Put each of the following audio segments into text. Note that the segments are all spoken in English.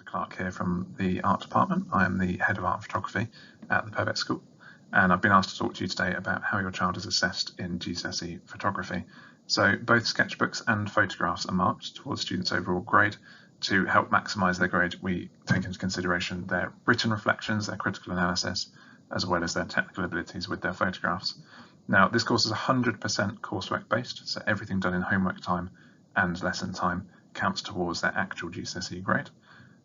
Clark here from the art department. I am the head of art and photography at the Purbeck School, and I've been asked to talk to you today about how your child is assessed in GCSE photography. So both sketchbooks and photographs are marked towards students' overall grade. To help maximise their grade, we take into consideration their written reflections, their critical analysis, as well as their technical abilities with their photographs. Now, this course is 100% coursework based, so everything done in homework time and lesson time counts towards their actual GCSE grade.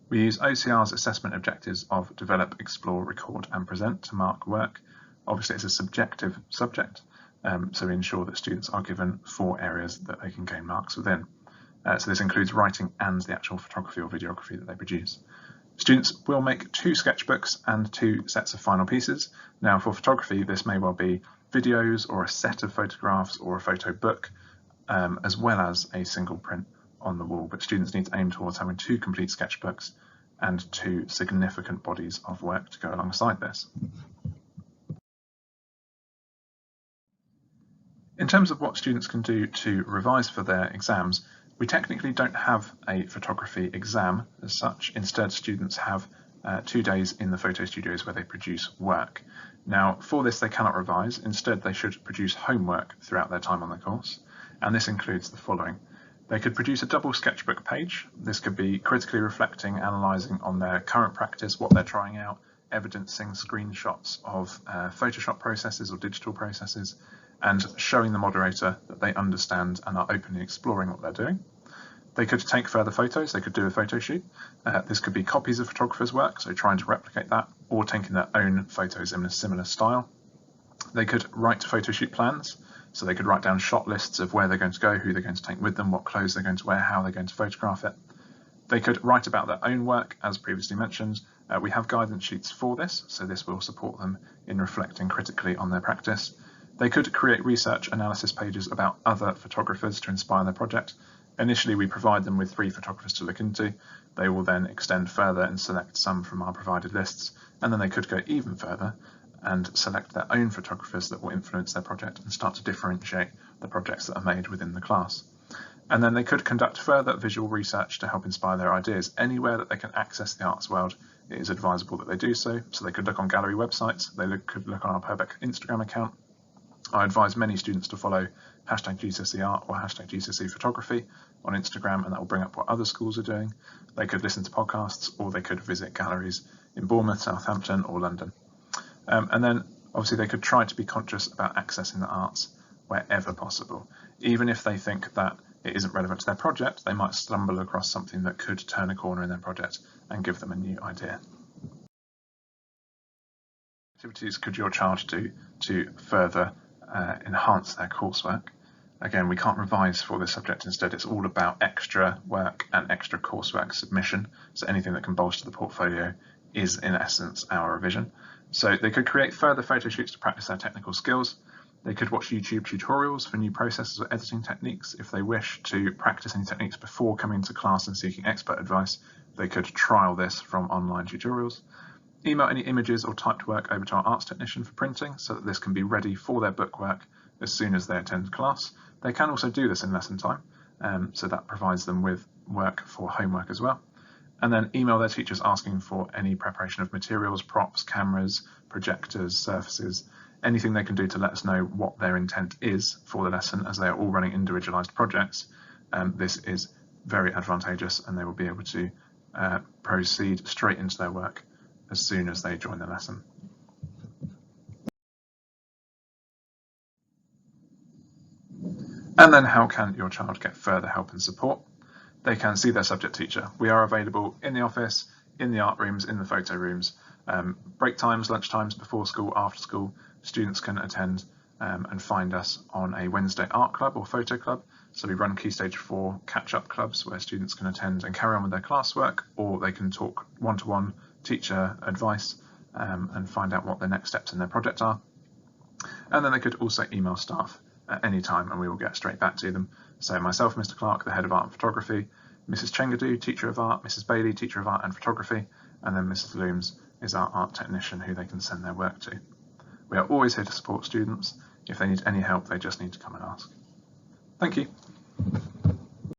We use OCR's assessment objectives of develop, explore, record and present to mark work. Obviously it's a subjective subject, so we ensure that students are given 4 areas that they can gain marks within. So this includes writing and the actual photography or videography that they produce. Students will make 2 sketchbooks and 2 sets of final pieces. Now for photography, this may well be videos or a set of photographs or a photo book, as well as a single print on the wall, but students need to aim towards having 2 complete sketchbooks and 2 significant bodies of work to go alongside this. In terms of what students can do to revise for their exams, we technically don't have a photography exam as such. Instead, students have 2 days in the photo studios where they produce work. Now, for this they cannot revise. Instead, they should produce homework throughout their time on the course, and this includes the following. They could produce a double sketchbook page. This could be critically reflecting, analysing on their current practice, what they're trying out, evidencing screenshots of Photoshop processes or digital processes, and showing the moderator that they understand and are openly exploring what they're doing. They could take further photos, they could do a photo shoot. This could be copies of photographers' work, so trying to replicate that, or taking their own photos in a similar style. They could write photo shoot plans, so they could write down shot lists of where they're going to go, who they're going to take with them, what clothes they're going to wear, how they're going to photograph it. They could write about their own work, as previously mentioned. We have guidance sheets for this, so this will support them in reflecting critically on their practice. They could create research analysis pages about other photographers to inspire their project. Initially, we provide them with 3 photographers to look into. They will then extend further and select some from our provided lists, and then they could go even further and select their own photographers that will influence their project and start to differentiate the projects that are made within the class. And then they could conduct further visual research to help inspire their ideas. Anywhere that they can access the arts world, it is advisable that they do so. So they could look on gallery websites, they could look on our Purbeck Instagram account. I advise many students to follow #GCSE art or #GCSE photography on Instagram, and that will bring up what other schools are doing. They could listen to podcasts, or they could visit galleries in Bournemouth, Southampton or London. And then obviously they could try to be conscious about accessing the arts wherever possible. Even if they think that it isn't relevant to their project, they might stumble across something that could turn a corner in their project and give them a new idea. Activities could your child do to further enhance their coursework? Again, we can't revise for this subject. Instead, it's all about extra work and extra coursework submission. So anything that can bolster the portfolio is in essence our revision. So they could create further photo shoots to practice their technical skills. They could watch YouTube tutorials for new processes or editing techniques. If they wish to practice any techniques before coming to class and seeking expert advice, they could trial this from online tutorials. Email any images or typed work over to our arts technician for printing so that this can be ready for their bookwork as soon as they attend class. They can also do this in lesson time, so that provides them with work for homework as well. And then email their teachers asking for any preparation of materials, props, cameras, projectors, surfaces, anything they can do to let us know what their intent is for the lesson, as they are all running individualised projects. This is very advantageous, and they will be able to proceed straight into their work as soon as they join the lesson. And then how can your child get further help and support? They can see their subject teacher. We are available in the office, in the art rooms, in the photo rooms. Break times, lunch times, before school, after school, students can attend and find us on a Wednesday art club or photo club. So we run Key Stage 4 catch-up clubs where students can attend and carry on with their classwork, or they can talk one-to-one teacher advice and find out what their next steps in their project are. And then they could also email staff at any time and we will get straight back to them. So myself, Mr. Clark, the head of art and photography, Mrs. Chengadu, teacher of art, Mrs. Bailey, teacher of art and photography, and then Mrs. Looms is our art technician who they can send their work to. We are always here to support students. If they need any help, they just need to come and ask. Thank you.